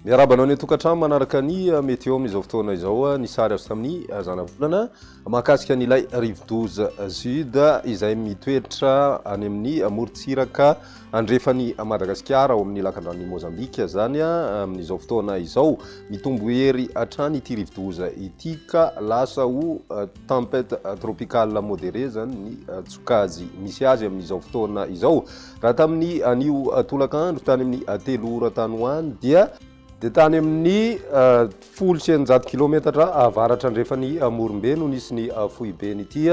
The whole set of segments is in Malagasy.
Miarabanao ny tokantrano manaraka ny météo amin'izao fotoana izao ny sary azo tamin'ny zanavolana mahakasika an'ilay rive-12 sud izay mitoetra any amin'ny morontsiraka andrefany Madagascar ao amin'ny lakan-dranon'i Mozambika zany amin'izao fotoana izao mitombo hery hatrany ity rive-12 ity ka lasa ho tempête tropicale modérée zany ny tsokazy misy azy amin'izao fotoana izao raha tamin'ny anio tolakandro tany amin'ny 3 ora tany ho any dia tany amin'ny 100 kilometatra avaratra andrefany Morombe no nisy ny fohibeny ity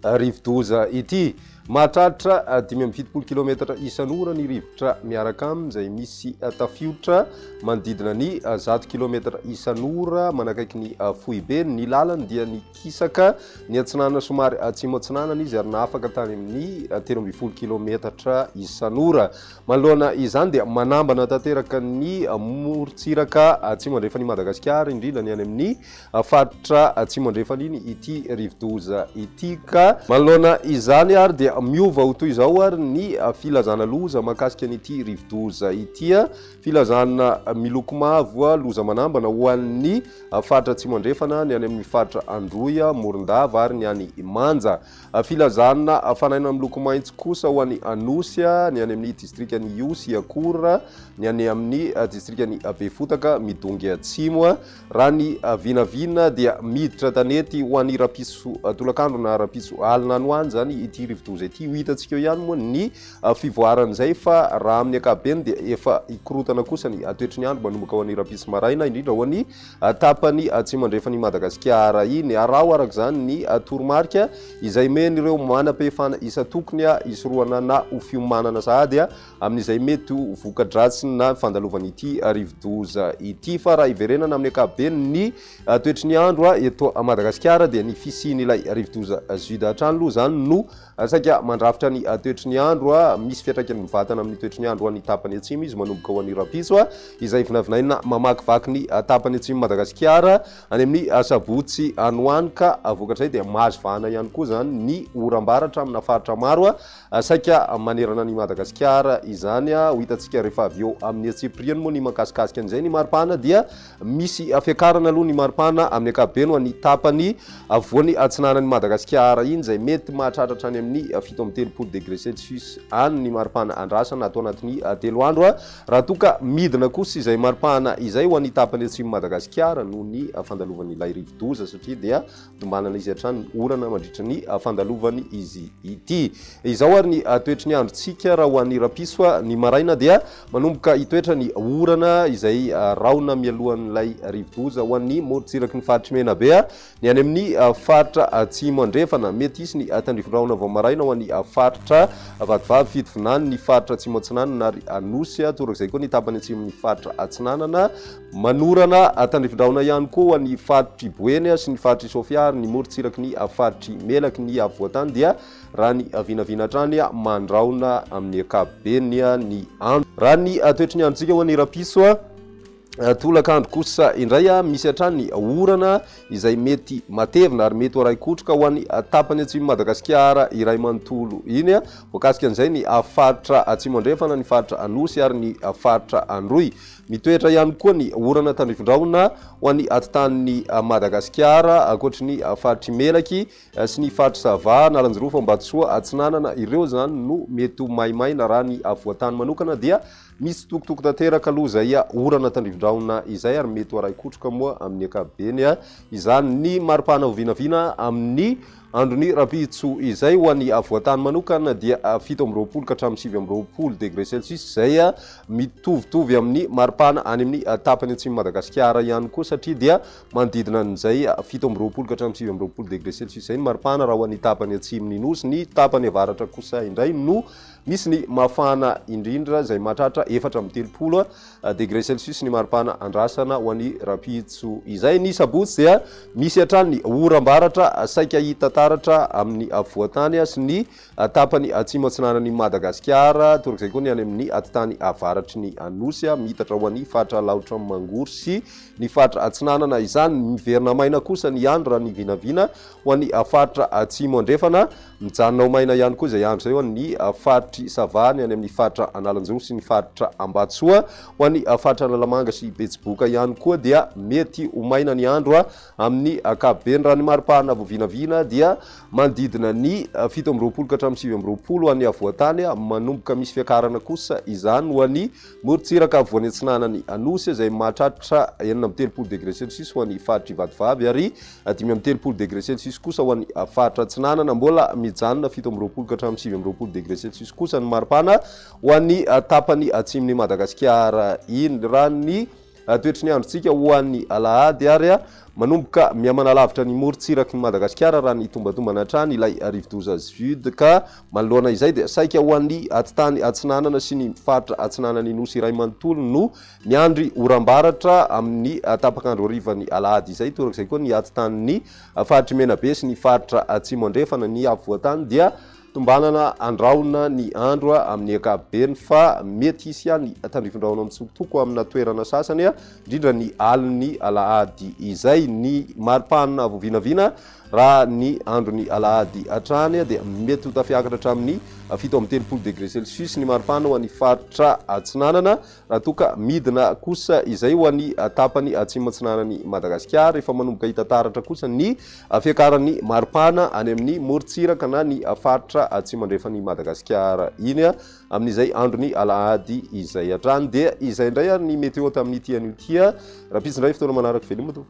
rive-12 ity mahatratra 570 kilometatra isan'ora ny rivotra miaraka amin'izay misy tafiotra manodidina ny 100 kilometatra isan'ora manakaiky ny fohibeny ny lalany dia ny kisaka ny atsinana somary atsimo atsinanana izy ary nafaka tany amin'ny 13 kilometatra isan'ora manoloana izany dia manambana tanteraka ny morontsiraka atsimo andrefany Madagascar indrindra ny any amin'ny faritra atsimo andrefany iny ity rive-12 ity ka manoloana izany ary dia miova ho toy izao ary ny filazana loza mahakasika an'ity rive-12 ity filazana miloko mavo loza manambana ho an'ny faritra atsimo andrefana ny any amin'ny faritra Androy Morondava ary ny any Manja filazana fanaina miloko maitso kosa ho an'ny Anosy ny any amin'ny distriktan'ny Iosy Akora ny any amin'ny distriktan'ny Befotaka midongy atsimo raha ny vinavina dia miditra tanety ho an'ny rapiso tolakandro na rapiso alina no any zany ity rive-12 ity hitantsika ihany moa ny fivoaran'izay fa raha amin'ny ankapobeny dia efa ikorotana kosa ny toetry ny andro manomboka ho an'ny rapiso maraina indrindra ho an'ny tapany atsimo andrefany Madagascar iny arao araka zany ny toromarika izay men'ireo manam-pehefana isa-tokony isoroana na ho fiomanana sahady amin'izay mety ho voka-dratsy na fandalovana ity rive-12 ity fa raha iverenana amin'ny ankapobeny ny toetry ny andro eto Madagascar dia ny fisian'ilay rive-12 sud hatrany aloha zany no saika mandrafitra ny toetry ny andro misy fiatraikany mivatana amin'ny toetry ny andro ho an'ny tapany atsimo izy manomboka ho an'ny rapiso izay vinavinaina mamakivaky ny tapany atsimo Madagascar any amin'ny sabotsy anoany ka vokatray dia mahazo vahana ihany koa zany ny oram-baratra amina faritra maro saika manerana ny Madagascar izany ho hitantsika rehefa avy eo amin'ny Tsipriany moa ny makasikasika an'izay ny maripana dia misy fiakarana aloha ny maripana amin'ny ankapobeny ho an'ny tapany avoany atsinanan'ny Madagascar iny izay mety mahatratratra any amin'ny 7 degré Celsius any ny maripana andrasana atao anatin'ny 3 andro raha toka midina kosa izay maripana izay ho an'ny tapany atsimo Madagascar noho ny fandalovan'ilay rive-12 satria dia dombanana izy hatrany orana mandritra ny fandalovany izy ity izao ary ny toetry ny androntsika raha ho an'ny rapiso ny maraina dia manomboka hitoetra ny orana izay raona mialohan'ilay rive-12 ho an'ny morontsiraky ny faritry mena be ny any amin'ny faritra atsimo andrefana mety isy ny tandrifon-drahona vao maraina ho an'ny faritra vadivavy fitovinany ny faritra atsimo atsinanana ary Anosy torak'izay koa ny tapany atsimo ny faritra atsinanana manorana tandrifon-drahona ihany koa ho an'ny faritry Boeny sy ny faritry Sofia ary ny morontsiraky ny faritry Melaky ny avoatany dia raha ny vinavina hatrany mandraona amin'ny ankapobeny ny andro raha ny toetry ny androntsika ho an'ny rapiso tolakandro kosa indray misy hatrany orana izay mety matevina ary mety horay kotroka ho an'ny tapany atsimo Madagascar iray manontolo iny voakasika an'izay ny faritra atsimo andrefana ny faritra Anosy ary ny faritra Androy mitoetra ihany koa ny orana tandrifon-drahona ho an'ny atitan'ny Madagascar ankoatry ny faritry Melaky sy ny faritry Sava nalanjorofo Ambatsoa atsinanana ireo zany no mety ho maimaina raha ny avoatany manokana dia misy tokotoko tanteraka aloha zay orana tandrifon-drahona izay ary mety horay kotroka moa amin'ny ankapobeny izany ny maripana ho vinavina amin'ny androny rapitso izay ho an'ny avoatany manokana dia 7 ka hatramin'ny 7 degré Celsius izay mitovitovy amin'ny maripana any amin'ny tapany atsimo Madagascar ihany koa satria dia manodidina an'izay 7 ka hatramin'ny 7 degré Celsius izay ny maripana raha ho an'ny tapany atsimo ny nosy ny tapany avaratra kosa indray no misy ny mafana indrindra izay mahatratra 4 degré Celsius ny maripana andrasana ho an'ny rapitso izay ny sabotsy dia misy hatrany oram-baratra saika hita taratra amin'ny avoatany sy ny tapany atsimo atsinanan'ny Madagascar torak'izay koa ny any amin'ny atitany avaratry ny Anosy mihitatra ho an'ny faritra Laotra Mangory sy ny faritra atsinanana izany miverina maina kosa ny andro raha ny vinavina ho an'ny faritra atsimo andrefana mijanona maina ihany koa izay andro zay ho an'ny faritry savany any amin'ny faritra Analanjoro sy ny faritra Ambatsoa ho an'ny faritra Analamanga sy Betsiboka ihany koa dia mety ho maina ny andro amin'ny ankapobeny raha ny maripana voavinavina dia manodidina ny 7 ka hatramin'ny 8 ho an'ny avoatany manomboka misy fiakarana kosa izany ho an'ny morontsiraka voany atsinanany Anosy izay mahatratra 9 degré Celsius ho an'ny faritra Ivatovavy ary 5 degré Celsius kosa ho an'ny faritra Atsinanana mbola mijanona 7 ka hatramin'ny 9 degré Celsius kosa ny maripana ho an'ny tapany atsimon'ny Madagasikara iny raha ny toetry ny androntsika ho an'ny alahady ary manomboka miamana lavitra ny morontsiraky ny Madagasikara raha ny tombatombana hatrany ilay rive-doza sud ka manoloana izay dia saika ho an'ny atitany Atsinanana sy ny faritra Atsinanany Nosy iray manontolo no miandry orambaratra amin'ny tapakandro arivany alahady izay torak'izay koa ny atitan'ny faritra Menabe sy ny faritra Atsimo andrefana ny avoatany dia tombanana andraona ny andro amin'ny ankapobeny fa mety hisy ihany tandrifondraona mitsokotoko amina toerana sasany indrindra ny aliny alahady izay ny maripana voavinavina raha ny androny alahady hatrany dia mety ho tafiakatra hatramin'ny 7 degré Celsius ny maripana ho an'ny faritra Atsinanana raha toka midina kosa izay ho an'ny tapany atsimo atsinanany Madagasikara rehefa manomboka hitataratra kosa ny fiakaran'ny maripana any amin'ny morontsiraka na ny faritra atsimo andrefany Madagasikara iny amin'izay androny alahady izay hatrany dia izay indray ny météo tamin'ny tian'io tia raha pitsindray fotoana manaraka veloma to